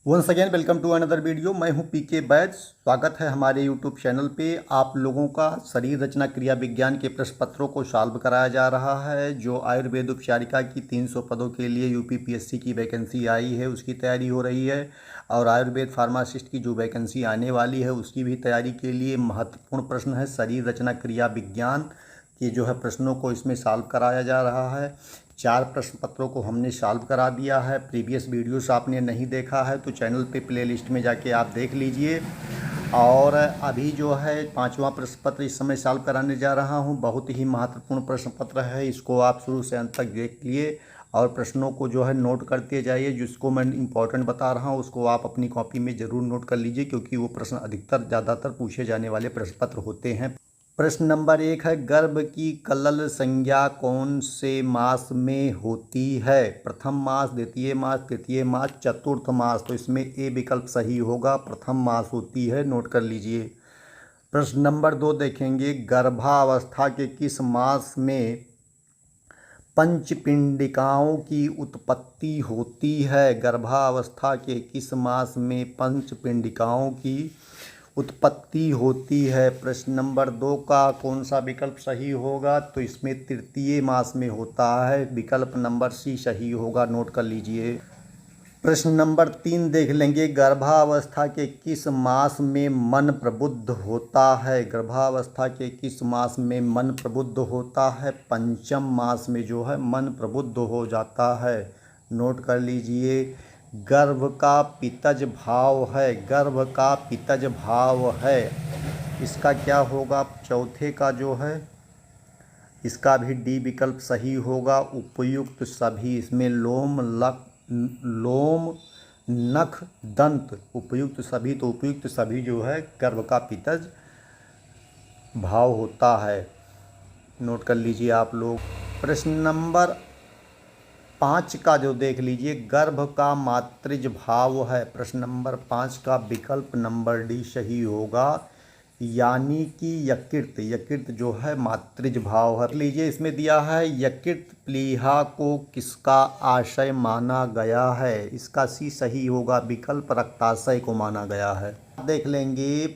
Once again welcome to another video. मैं हूं पीके batch. स्वागत है हमारे यूट्यूब चैनल पे। आप लोगों का शरीर रचना क्रिया विज्ञान के प्रश्न पत्रों को सॉल्व कराया जा रहा है। जो आयुर्वेद उपचारिका की 300 पदों के लिए यूपीपीएससी की वैकेंसी आई है उसकी तैयारी हो रही है, और आयुर्वेद फार्मासिस्ट की जो वैकेंसी आने वाली है उसकी भी तैयारी के लिए महत्वपूर्ण प्रश्न है। शरीर रचना क्रिया विज्ञान के जो है प्रश्नों को इसमें सॉल्व कराया जा रहा है। 4 प्रश्न पत्रों को हमने सॉल्व करा दिया है। प्रीवियस वीडियोस आपने नहीं देखा है तो चैनल पे प्लेलिस्ट में जाके आप देख लीजिए। और अभी जो है 5वां प्रश्न पत्र इस समय सॉल्व कराने जा रहा हूं। बहुत ही महत्वपूर्ण प्रश्न पत्र है, इसको आप शुरू से अंत तक देख लिए और प्रश्नों को जो है नोट करते जाइए। जिसको मैं इम्पोर्टेंट बता रहा हूँ उसको आप अपनी कॉपी में ज़रूर नोट कर लीजिए, क्योंकि वो प्रश्न अधिकतर ज़्यादातर पूछे जाने वाले प्रश्न पत्र होते हैं। प्रश्न नंबर 1 है, गर्भ की कलल संज्ञा कौन से मास में होती है? प्रथम मास, द्वितीय मास, तृतीय मास, चतुर्थ मास। तो इसमें ए विकल्प सही होगा, प्रथम मास होती है, नोट कर लीजिए। प्रश्न नंबर 2 देखेंगे, गर्भावस्था के किस मास में पंचपिंडिकाओं की उत्पत्ति होती है? गर्भावस्था के किस मास में पंचपिंडिकाओं की उत्पत्ति होती है? प्रश्न नंबर 2 का कौन सा विकल्प सही होगा? तो इसमें तृतीय मास में होता है, विकल्प नंबर सी सही होगा, नोट कर लीजिए। प्रश्न नंबर 3 देख लेंगे, गर्भावस्था के किस मास में मन प्रबुद्ध होता है? गर्भावस्था के किस मास में मन प्रबुद्ध होता है? पंचम मास में जो है मन प्रबुद्ध हो जाता है, नोट कर लीजिए। गर्भ का पितज भाव है, गर्भ का पितज भाव है, इसका क्या होगा? चौथे का जो है इसका भी डी विकल्प सही होगा, उपयुक्त सभी। इसमें लोम नख दंत उपयुक्त सभी, तो उपयुक्त सभी जो है गर्भ का पितज भाव होता है, नोट कर लीजिए आप लोग। प्रश्न नंबर 5 का जो देख लीजिए, गर्भ का मातृज भाव है। प्रश्न नंबर 5 का विकल्प नंबर डी सही होगा, यानी कि यकृत, यकृत जो है मातृज भाव है। लीजिए इसमें दिया है, यकृत प्लीहा को किसका आशय माना गया है? इसका सी सही होगा, विकल्प रक्ताशय को माना गया है। देख लेंगे,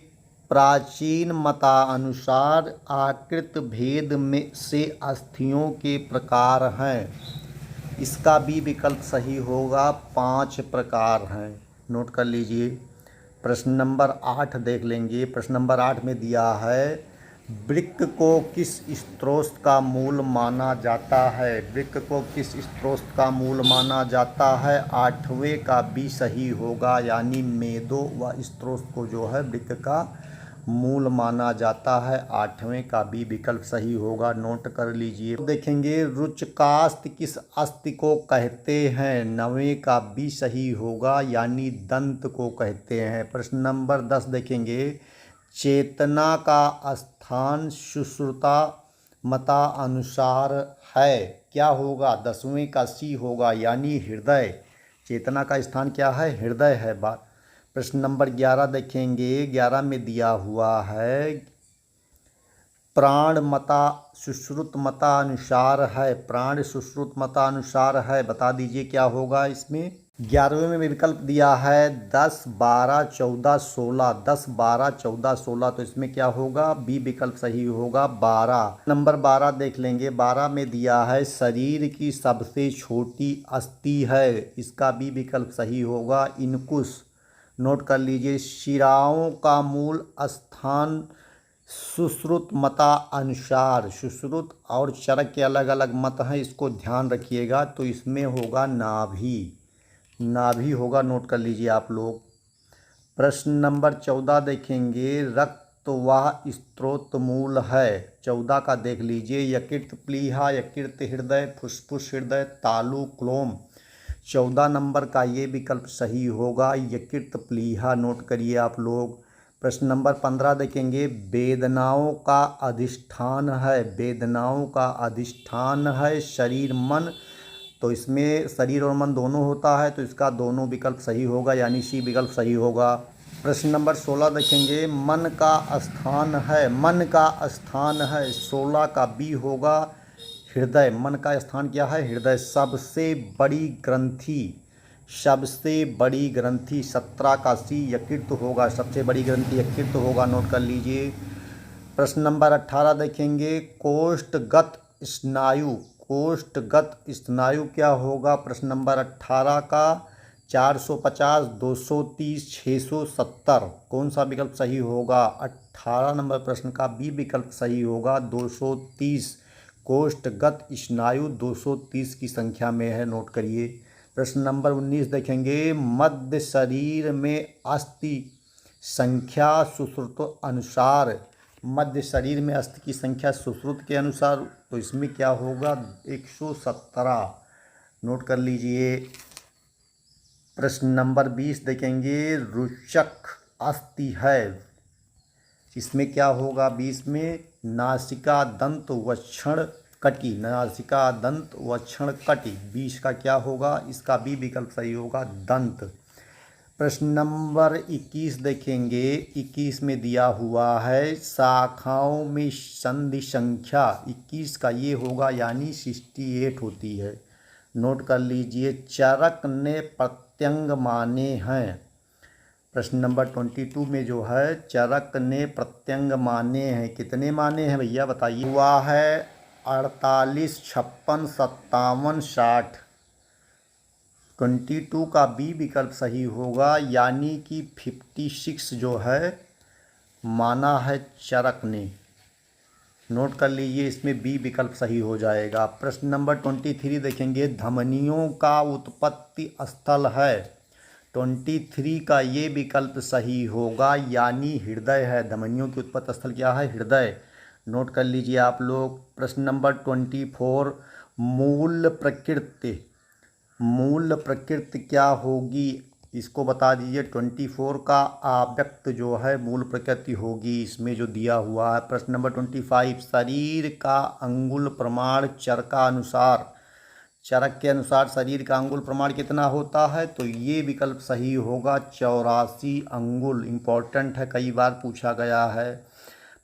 प्राचीन मतानुसार आकृत भेद में से अस्थियों के प्रकार हैं, इसका भी विकल्प सही होगा, 5 प्रकार हैं, नोट कर लीजिए। प्रश्न नंबर 8 देख लेंगे। प्रश्न नंबर 8 में दिया है, वृक्क को किस स्रोत का मूल माना जाता है? वृक्क को किस स्रोत का मूल माना जाता है? 8वें का बी सही होगा, यानी मेदो व स्रोत को जो है वृक्क का मूल माना जाता है, 8वें का बी विकल्प सही होगा, नोट कर लीजिए। देखेंगे, रुचकास्थ किस अस्थि को कहते हैं? 9वें का बी सही होगा, यानी दंत को कहते हैं। प्रश्न नंबर 10 देखेंगे, चेतना का स्थान सुश्रुता मता अनुसार है, क्या होगा? 10वें का सी होगा, यानी हृदय। चेतना का स्थान क्या है? हृदय है। बात प्रश्न नंबर 11 देखेंगे। 11 में दिया हुआ है, प्राण मता सुश्रुत मतानुसार है, प्राण सुश्रुत मतानुसार है, बता दीजिए क्या होगा इसमें? 11वें में विकल्प दिया है 10, 12, 14, 16, 10, 12, 14, 16, तो इसमें क्या होगा? बी विकल्प सही होगा, 12। नंबर 12 देख लेंगे। 12 में दिया है, शरीर की सबसे छोटी अस्थि है, इसका बी विकल्प सही होगा, इनकुस, नोट कर लीजिए। शिराओं का मूल स्थान सुश्रुत मता अनुसार, सुश्रुत और चरक के अलग अलग मत हैं, इसको ध्यान रखिएगा। तो इसमें होगा नाभि, नाभि होगा, नोट कर लीजिए आप लोग। प्रश्न नंबर 14 देखेंगे, रक्त वह स्त्रोत मूल है, 14 का देख लीजिए। यकृत प्लीहा, यकृत हृदय, फुस्फुस हृदय, तालु क्लोम, 14 नंबर का ये विकल्प सही होगा, यकृत प्लीहा, नोट करिए आप लोग। प्रश्न नंबर 15 देखेंगे, वेदनाओं का अधिष्ठान है, वेदनाओं का अधिष्ठान है शरीर मन, तो इसमें शरीर और मन दोनों होता है, तो इसका दोनों विकल्प सही होगा, यानी सी विकल्प सही होगा। प्रश्न नंबर 16 देखेंगे, मन का स्थान है, मन का स्थान है, 16 का बी होगा, हृदय। मन का स्थान क्या है? हृदय। सबसे बड़ी ग्रंथि सबसे बड़ी ग्रंथि 17 का सी यकृत होगा, सबसे बड़ी ग्रंथि यकृत होगा, नोट कर लीजिए। प्रश्न नंबर 18 देखेंगे, कोष्ठगत स्नायु, कोष्ठगत स्नायु क्या होगा? प्रश्न नंबर 18 का 450, 230, 670, कौन सा विकल्प सही होगा? 18 नंबर प्रश्न का बी विकल्प सही होगा, 230। कोष्ठगत स्नायु 230 की संख्या में है, नोट करिए। प्रश्न नंबर 19 देखेंगे, मध्य शरीर में अस्थि संख्या सुश्रुत अनुसार, मध्य शरीर में अस्थि की संख्या सुश्रुत के अनुसार, तो इसमें क्या होगा? 117, नोट कर लीजिए। प्रश्न नंबर 20 देखेंगे, रुचक अस्थि है, इसमें क्या होगा? 20 में नासिका दंत वक्षण कटी, नासिका दंत वक्षण कटी, 20 का क्या होगा? इसका बी विकल्प सही होगा, दंत। प्रश्न नंबर 21 देखेंगे, 21 में दिया हुआ है शाखाओं में संधि संख्या 21 का ये होगा, यानी 68 होती है, नोट कर लीजिए। चरक ने प्रत्यंग माने हैं, प्रश्न नंबर 22 में जो है चरक ने प्रत्यंग माने हैं, कितने माने हैं भैया बताइए? हुआ है 48, 56, 57, 60, 22 का बी विकल्प सही होगा, यानी कि 56 जो है माना है चरक ने, नोट कर लीजिए, इसमें बी विकल्प सही हो जाएगा। प्रश्न नंबर 23 देखेंगे, धमनियों का उत्पत्ति स्थल है, 23 का ये विकल्प सही होगा, यानी हृदय है, धमनियों की उत्पत्ति स्थल क्या है? हृदय, नोट कर लीजिए आप लोग। प्रश्न नंबर 24, मूल प्रकृति, मूल प्रकृति क्या होगी? इसको बता दीजिए। 24 का अव्यक्त जो है मूल प्रकृति होगी, इसमें जो दिया हुआ है। प्रश्न नंबर 25, शरीर का अंगुल प्रमाण चरक का अनुसार, चरक के अनुसार शरीर का अंगुल प्रमाण कितना होता है? तो ये विकल्प सही होगा, 84 अंगुल, इम्पोर्टेंट है, कई बार पूछा गया है।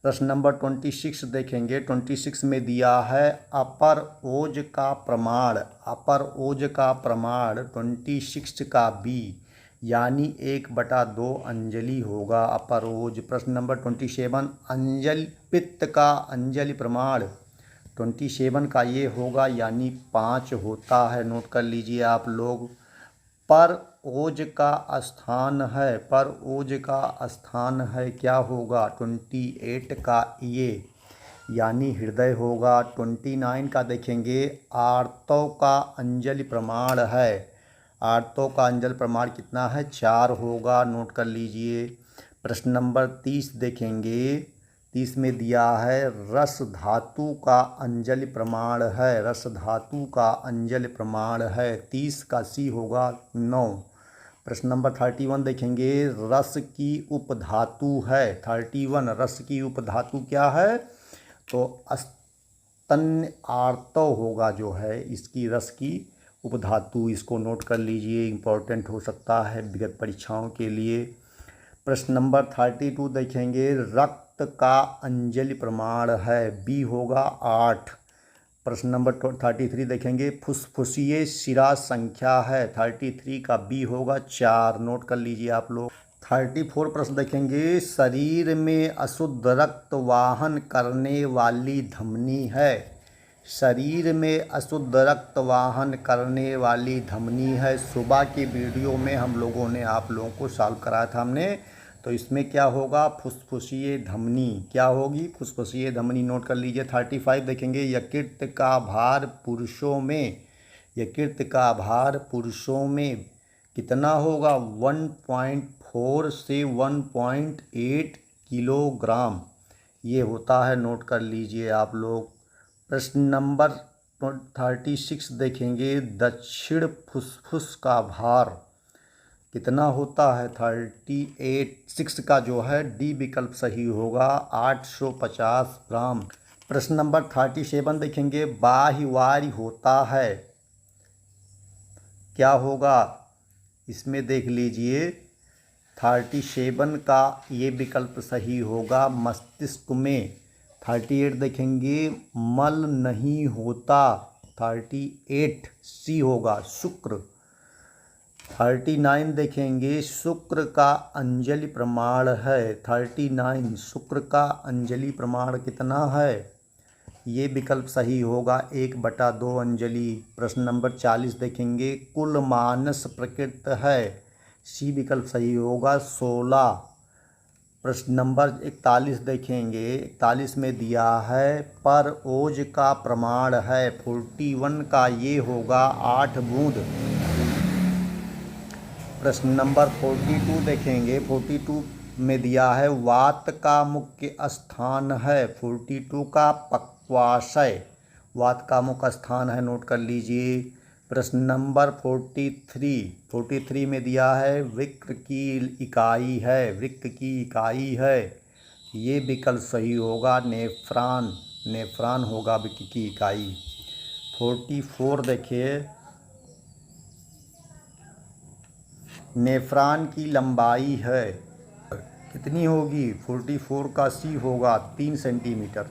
प्रश्न नंबर 26 देखेंगे, 26 में दिया है अपर ओज का प्रमाण, अपर ओज का प्रमाण 26 का बी, यानी 1/2 अंजलि होगा अपर ओज। प्रश्न नंबर 27, अंजलि पित्त का अंजलि प्रमाण 27 का ये होगा, यानी 5 होता है, नोट कर लीजिए आप लोग। पर ओज का स्थान है, पर ओज का स्थान है क्या होगा? 28 का ये, यानी हृदय होगा। 29 का देखेंगे, आर्तव का अंजलि प्रमाण है, आर्तव का अंजलि प्रमाण कितना है? 4 होगा, नोट कर लीजिए। प्रश्न नंबर 30 देखेंगे, 30 में दिया है रस धातु का अंजलि प्रमाण है, रस धातु का अंजलि प्रमाण है, 30 का सी होगा, 9। प्रश्न नंबर 31 देखेंगे, रस की उपधातु है, 31 रस की उपधातु क्या है? तो स्तन्य आर्तव होगा जो है इसकी रस की उपधातु, इसको नोट कर लीजिए, इम्पोर्टेंट हो सकता है विगत परीक्षाओं के लिए। प्रश्न नंबर 32 देखेंगे, रक्त का अंजलि प्रमाण है, बी होगा 8। प्रश्न नंबर 33 देखेंगे, फुसफुसिए शिरा संख्या है, 33 का बी होगा 4, नोट कर लीजिए आप लोग। 34 प्रश्न देखेंगे, शरीर में अशुद्ध रक्त वाहन करने वाली धमनी है, शरीर में अशुद्ध रक्त वाहन करने वाली धमनी है। सुबह की वीडियो में हम लोगों ने आप लोगों को सॉल्व कराया था हमने, तो इसमें क्या होगा? फुसफुसीय धमनी क्या होगी? फुसफुसीय धमनी, नोट कर लीजिए। 35 देखेंगे, यकृत का भार पुरुषों में, यकृत का भार पुरुषों में कितना होगा? 1.4 से 1.8 किलोग्राम ये होता है, नोट कर लीजिए आप लोग। प्रश्न नंबर 36 देखेंगे, दक्षिण फुसफुस का भार कितना होता है? 38, का जो है डी विकल्प सही होगा, 850 ग्राम। प्रश्न नंबर 37 देखेंगे, बाह्यवारी होता है क्या होगा? इसमें देख लीजिए, 37 का ये विकल्प सही होगा, मस्तिष्क में। 38 देखेंगे, मल नहीं होता, 38 सी होगा, शुक्र। 39 देखेंगे, शुक्र का अंजलि प्रमाण है। 39 शुक्र का अंजलि प्रमाण कितना है? ये विकल्प सही होगा 1/2 अंजलि। प्रश्न नंबर 40 देखेंगे, कुल मानस प्रकृत है। सी विकल्प सही होगा 16। प्रश्न नंबर 41 देखेंगे, 41 में दिया है पर ओज का प्रमाण है। 41 का ये होगा 8 बूंद। प्रश्न नंबर 42 देखेंगे, 42 में दिया है वात का मुख्य स्थान है। 42 का पक्वाशय वात का मुख्य स्थान है, नोट कर लीजिए। प्रश्न नंबर 43 में दिया है वृक्क की इकाई है। वृक्क की इकाई है, ये विकल्प सही होगा नेफ्रॉन। नेफ्रॉन होगा वृक्क की इकाई। 44 देखिए, नेफ्रॉन की लंबाई है कितनी होगी? 44 का सी होगा 3 सेंटीमीटर।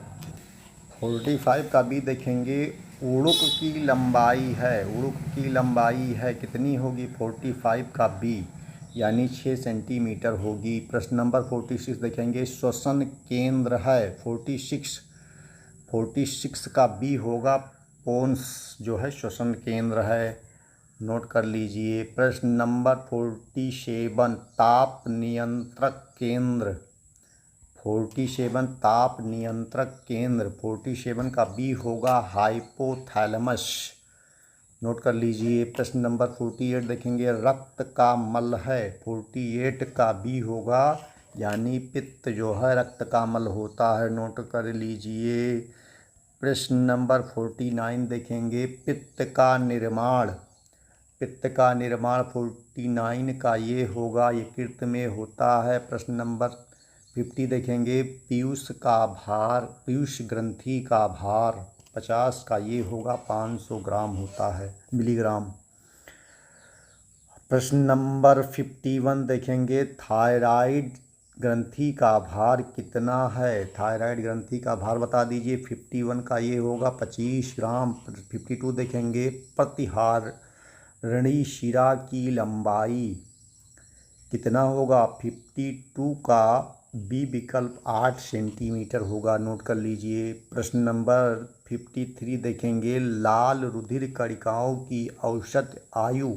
45 का बी देखेंगे, उड़ुक की लंबाई है। उड़ुक की लंबाई है कितनी होगी? 45 का बी यानी 6 सेंटीमीटर होगी। प्रश्न नंबर 46 देखेंगे, श्वसन केंद्र है। 46 का बी होगा पोन्स जो है श्वसन केंद्र है, नोट कर लीजिए। प्रश्न नंबर 47 ताप नियंत्रक केंद्र। 47 ताप नियंत्रक केंद्र। 47 का बी होगा हाइपोथैलेमस, नोट कर लीजिए। प्रश्न नंबर 48 देखेंगे, रक्त का मल है। 48 का बी होगा यानी पित्त जो है रक्त का मल होता है, नोट कर लीजिए। प्रश्न नंबर 49 देखेंगे, पित्त का निर्माण। पित्त का निर्माण 49 का ये होगा यकृत में होता है। प्रश्न नंबर 50 देखेंगे, पीयूष का भार, पीयूष ग्रंथि का भार 50 का ये होगा 500 ग्राम होता है, मिलीग्राम। प्रश्न नंबर 51 देखेंगे, थायराइड ग्रंथि का भार कितना है? थायराइड ग्रंथि का भार बता दीजिए। 51 का ये होगा 25 ग्राम। 52 देखेंगे, प्रतिहारणी शिरा की लंबाई कितना होगा? 52 का बी विकल्प 8 सेंटीमीटर होगा, नोट कर लीजिए। प्रश्न नंबर 53 देखेंगे, लाल रुधिर कणिकाओं की औसत आयु।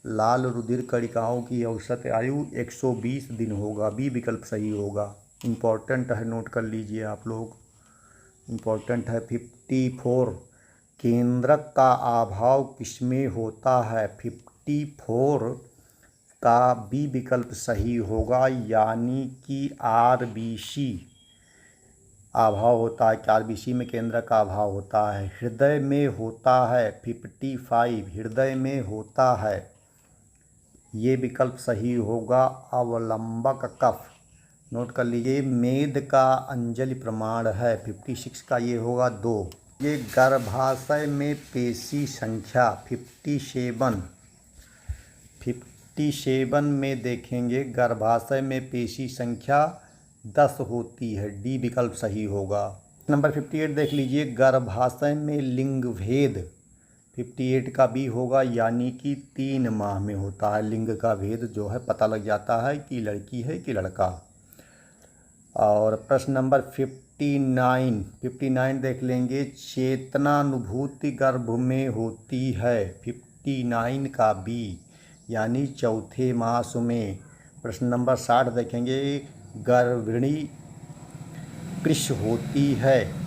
लाल रुधिर कणिकाओं की औसत आयु 120 दिन होगा, बी विकल्प सही होगा। इम्पॉर्टेंट है, नोट कर लीजिए आप लोग, इम्पॉर्टेंट है। 54 केंद्रक का अभाव किसमें होता है? 54 का बी विकल्प सही होगा यानी कि आरबीसी अभाव होता है। आरबीसी में केंद्र का अभाव होता है। हृदय में होता है 55 हृदय में होता है, ये विकल्प सही होगा अवलंबक कफ, नोट कर लीजिए। मेद का अंजलि प्रमाण है। 56 का ये होगा 2। ये गर्भाशय में पेशी संख्या 57 में देखेंगे, गर्भाशय में पेशी संख्या 10 होती है, डी विकल्प सही होगा। नंबर 58 देख लीजिए, गर्भाशय में लिंग भेद 58 का बी होगा यानी कि 3 माह में होता है। लिंग का भेद जो है पता लग जाता है कि लड़की है कि लड़का। और प्रश्न नंबर 59 देख लेंगे, चेतनानुभूति गर्भ में होती है। 59 का बी यानी चौथे मास में। प्रश्न नंबर 60 देखेंगे, गर्भिणी कृश होती है।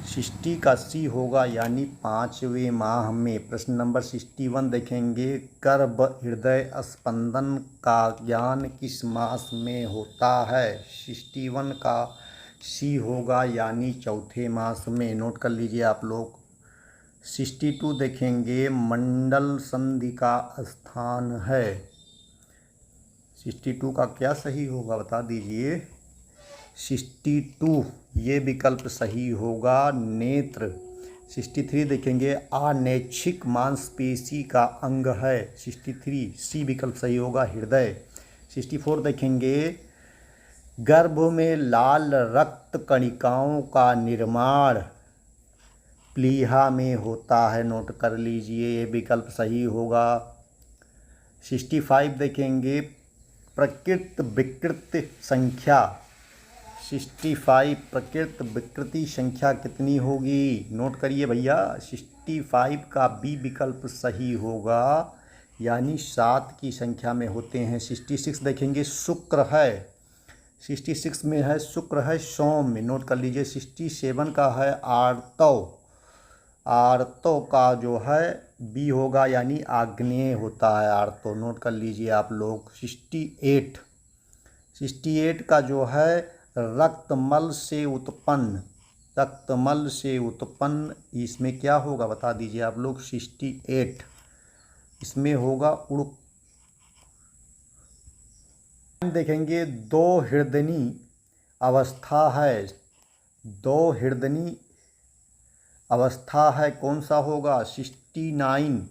60 का सी होगा यानी 5वें माह में। प्रश्न नंबर 61 देखेंगे, गर्भ हृदय स्पंदन का ज्ञान किस मास में होता है? 61 का सी होगा यानी चौथे मास में, नोट कर लीजिए आप लोग। 62 देखेंगे, मंडल संधि का स्थान है। 62 का क्या सही होगा बता दीजिए। 62 ये विकल्प सही होगा नेत्र। 63 देखेंगे, अनैच्छिक मांसपेशी का अंग है। 63 सी विकल्प सही होगा हृदय। 64 देखेंगे, गर्भ में लाल रक्त कणिकाओं का निर्माण प्लीहा में होता है, नोट कर लीजिए, ये विकल्प सही होगा। 65 देखेंगे प्रकृत विकृत संख्या। 65 प्रकृत विकृति संख्या कितनी होगी? नोट करिए भैया, 65 का बी विकल्प सही होगा, यानी 7 की संख्या में होते हैं। 66 देखेंगे शुक्र है, 66 में है शुक्र है सौम्य। नोट कर लीजिए। 67 का है आर्तव, आर्तव का जो है बी होगा, यानी आग्नेय होता है आर्तव। नोट कर लीजिए आप लोग। 68 का जो है रक्तमल से उत्पन्न, रक्तमल से उत्पन्न, इसमें क्या होगा बता दीजिए आप लोग। 68 इसमें होगा उड़। देखेंगे दो हृदयनी अवस्था है, दो हृदयनी अवस्था है, कौन सा होगा? 69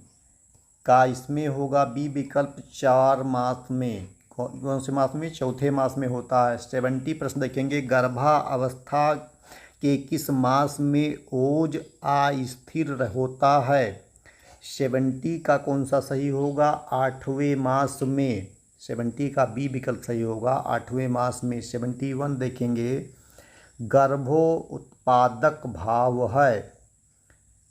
का इसमें होगा बी विकल्प 4 मास में। कौन से मास में? चौथे मास में होता है। 70 प्रश्न देखेंगे गर्भावस्था के किस मास में ओज अस्थिर होता है? 70 का कौन सा सही होगा? 8वें मास में। 70 का बी विकल्प सही होगा, 8वें मास में। 71 देखेंगे गर्भोत्पादक भाव है,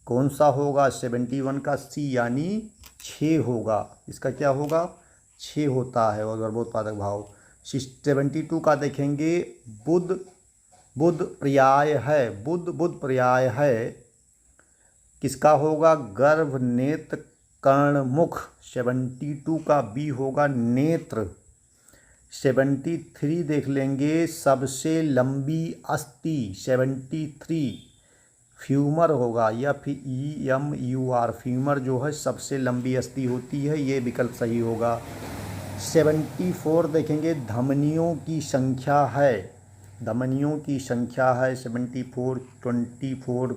कौन सा होगा? 71 का सी, यानी 6 होगा। इसका क्या होगा? 6 होता है और गर्भोत्पादक भाव। 72 का देखेंगे बुध, बुध पर्याय है, बुध बुध पर्याय है, किसका होगा? गर्भ नेत्र कर्णमुख। 72 का बी होगा नेत्र। 73 देख लेंगे सबसे लंबी अस्थि। 73 फ्यूमर होगा, या फिर EMUR, फ्यूमर जो है सबसे लंबी अस्थि होती है, ये विकल्प सही होगा। 74 देखेंगे धमनियों की संख्या है, धमनियों की संख्या है 74, 24,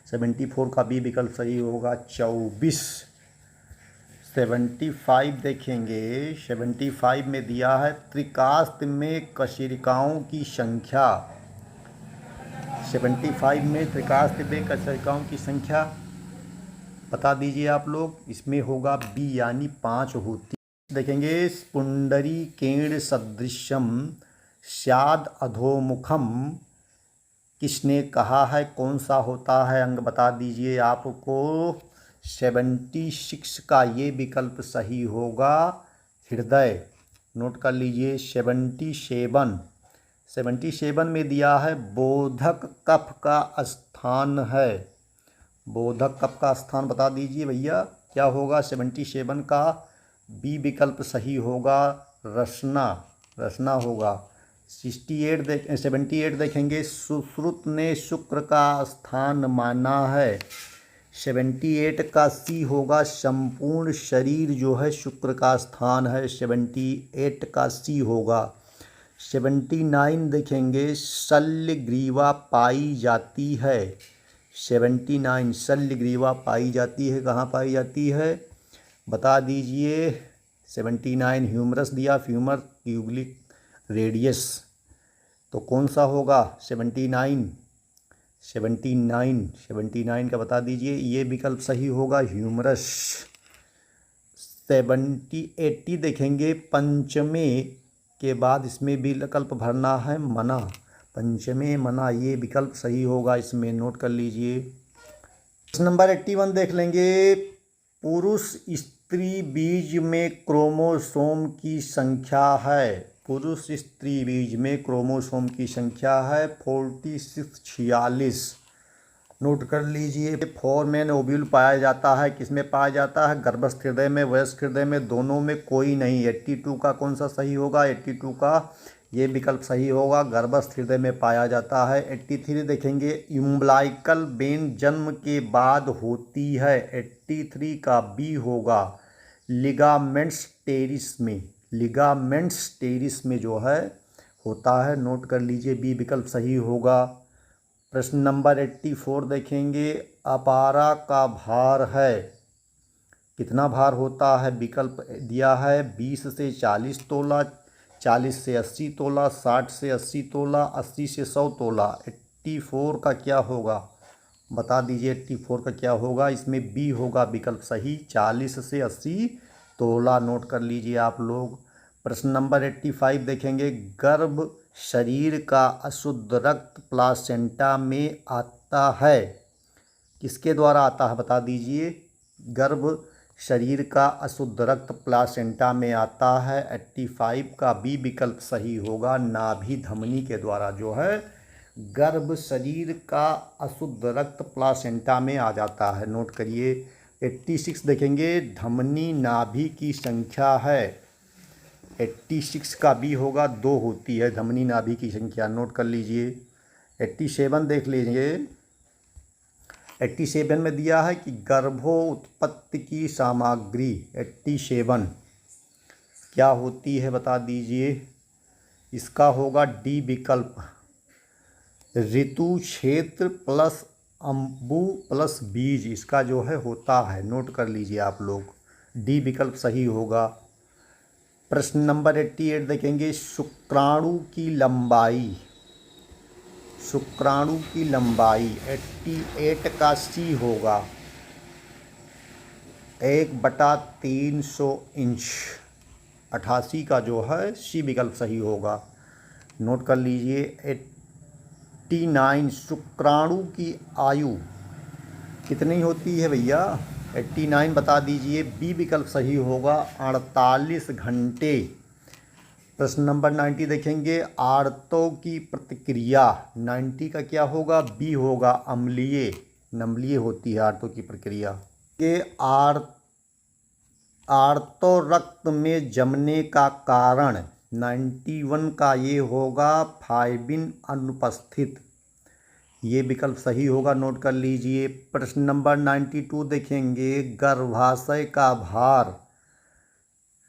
74 का बी विकल्प सही होगा 24। 75 देखेंगे, 75 में दिया है त्रिकास्त्र में कशेरुकाओं की संख्या। 75 में त्रिकास्त्र में कशेरुकाओं की संख्या बता दीजिए आप लोग। इसमें होगा बी, यानी 5 होती। देखेंगे पुंडरीकेण सदृशम स्याद अधोमुखम, किसने कहा है? कौन सा होता है? अंग बता दीजिए आपको। 76 का ये विकल्प सही होगा हृदय। नोट कर लीजिए। 77 में दिया है बोधक कफ का स्थान है, बोधक कफ का स्थान बता दीजिए भैया, क्या होगा? 77 का बी विकल्प सही होगा रसना, रसना होगा। 78 देखेंगे सुश्रुत ने शुक्र का स्थान माना है। 78 का सी होगा संपूर्ण शरीर जो है शुक्र का स्थान है, 78 का सी होगा। 79 देखेंगे शल्य ग्रीवा पाई जाती है। 79 शल्य ग्रीवा पाई जाती है, कहाँ पाई जाती है बता दीजिए। 79 ह्यूमरस दिया, फ्यूमर क्यूबलिक रेडियस, तो कौन सा होगा? 79 का बता दीजिए। ये विकल्प सही होगा ह्यूमरस। 80 देखेंगे पंचमे के बाद इसमें भी विकल्प भरना है मना, पंचमे मना, ये विकल्प सही होगा इसमें। नोट कर लीजिए। प्रश्न नंबर 81 देख लेंगे पुरुष स्त्री बीज में क्रोमोसोम की संख्या है, पुरुष स्त्री बीज में क्रोमोसोम की संख्या है 46। नोट कर लीजिए। 4 मेन ओव्यूल पाया जाता है, किसमें पाया जाता है? गर्भस्थ हृदय में, वयस्क हृदय में, दोनों में कोई नहीं। 82 का कौन सा सही होगा? 82 का ये विकल्प सही होगा, गर्भस्थ हृदय में पाया जाता है। 83 देखेंगे उम्बिलाइकल वेन जन्म के बाद होती है, 83 का बी होगा लिगामेंट्स टेरिस में, लिगामेंट्स टेरिस में जो है होता है। नोट कर लीजिए, बी विकल्प सही होगा। प्रश्न नंबर 84 देखेंगे अपारा का भार है, कितना भार होता है? विकल्प दिया है 20 से 40 तोला, 40 से 80 तोला, 60 से 80 तोला, 80 से 100 तोला। 84 का क्या होगा बता दीजिए। 84 का क्या होगा? इसमें बी होगा विकल्प सही, 40 से 80 तोला नोट कर लीजिए आप लोग। प्रश्न नंबर 85 देखेंगे, गर्भ शरीर का अशुद्ध रक्त प्लासेंटा में आता है, किसके द्वारा आता है बता दीजिए। गर्भ शरीर का अशुद्ध रक्त प्लासेंटा में आता है। 85 का बी विकल्प सही होगा, नाभि धमनी के द्वारा जो है गर्भ शरीर का अशुद्ध रक्त प्लासेंटा में आ जाता है, नोट करिए। 86 देखेंगे, धमनी नाभि की संख्या है। 86 का बी होगा, 2 होती है धमनी नाभि की संख्या, नोट कर लीजिए। 87 देख लीजिए। 87 में दिया है कि गर्भोत्पत्ति की सामग्री 87 क्या होती है बता दीजिए। इसका होगा डी विकल्प, ऋतु क्षेत्र प्लस अंबु प्लस बीज, इसका जो है होता है, नोट कर लीजिए आप लोग। डी विकल्प सही होगा। प्रश्न नंबर 88 देखेंगे, शुक्राणु की लंबाई, शुक्राणु की लंबाई 88 का सी होगा 1/300 इंच। 88 का जो है सी विकल्प सही होगा, नोट कर लीजिए। 89 शुक्राणु की आयु कितनी होती है भैया, 89 बता दीजिए। बी विकल्प सही होगा, 48 घंटे। प्रश्न नंबर 90 देखेंगे, आर्तों की प्रतिक्रिया 90 का क्या होगा, बी होगा, अम्लीय, नम्लीय होती है आर्तों की प्रक्रिया। ये आर्तो रक्त में जमने का कारण 91 का ये होगा, फाइबिन अनुपस्थित, ये विकल्प सही होगा, नोट कर लीजिए। प्रश्न नंबर 92 देखेंगे, गर्भाशय का भार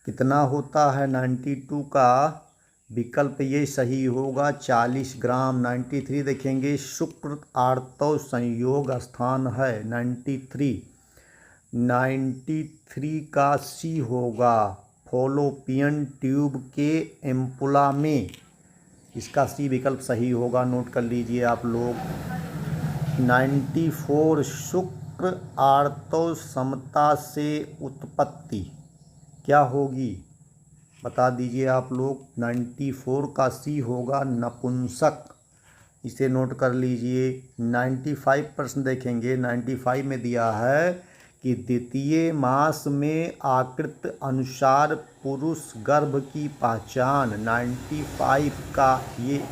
कितना होता है, 92 का विकल्प ये सही होगा, 40 ग्राम। 93 देखेंगे, शुक्र आर्तव संयोग स्थान है, 93 का सी होगा, फॉलोपियन ट्यूब के एम्पुला में, इसका सी विकल्प सही होगा, नोट कर लीजिए आप लोग। 94 शुक्र आर्तव समता से उत्पत्ति क्या होगी बता दीजिए आप लोग। 94 का सी होगा, नपुंसक, इसे नोट कर लीजिए। 95 प्रश्न देखेंगे, 95 में दिया है कि द्वितीय मास में आकृत अनुसार पुरुष गर्भ की पहचान, 95 का ये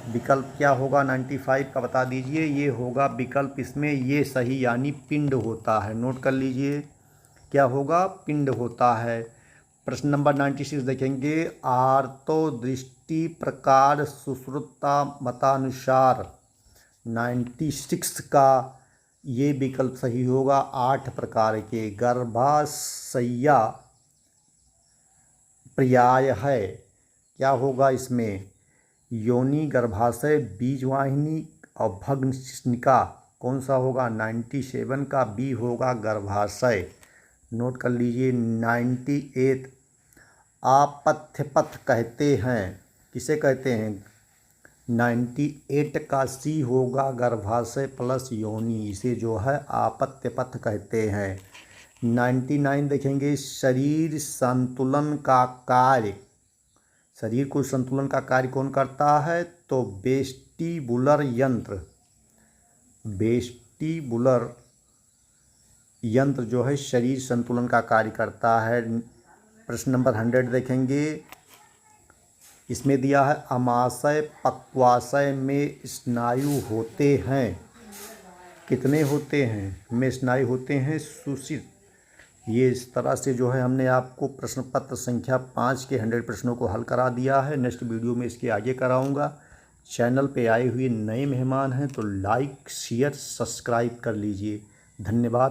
विकल्प क्या होगा, 95 का बता दीजिए। ये होगा विकल्प इसमें ये सही, यानी पिंड होता है, नोट कर लीजिए, क्या होगा, पिंड होता है। प्रश्न नंबर 96 देखेंगे, आर्तो दृष्टि प्रकार सुश्रुता मतानुसार 96 का ये विकल्प सही होगा, 8 प्रकार के गर्भाशय्या पर्याय है, क्या होगा इसमें, योनि, गर्भाशय, बीजवाहिनी और भग्नशिश्निका, कौन सा होगा, 97 का बी होगा, गर्भाशय, नोट कर लीजिए। 98 आपत्यपथ कहते हैं, किसे कहते हैं, 98 का सी होगा, गर्भाशय प्लस योनि, इसे जो है आपत्यपथ कहते हैं। 99 देखेंगे, शरीर संतुलन का कार्य, शरीर को संतुलन का कार्य कौन करता है, तो वेस्टिबुलर यंत्र, वेस्टिबुलर यंत्र जो है शरीर संतुलन का कार्य करता है। प्रश्न नंबर 100 देखेंगे, इसमें दिया है, अमाशय पक्वाशय में स्नायु होते हैं, कितने होते हैं, में स्नायु होते हैं, सूचित। ये इस तरह से जो है हमने आपको प्रश्न पत्र संख्या 5 के 100 प्रश्नों को हल करा दिया है। नेक्स्ट वीडियो में इसके आगे कराऊंगा। चैनल पे आए हुए नए मेहमान हैं तो लाइक शेयर सब्सक्राइब कर लीजिए। धन्यवाद।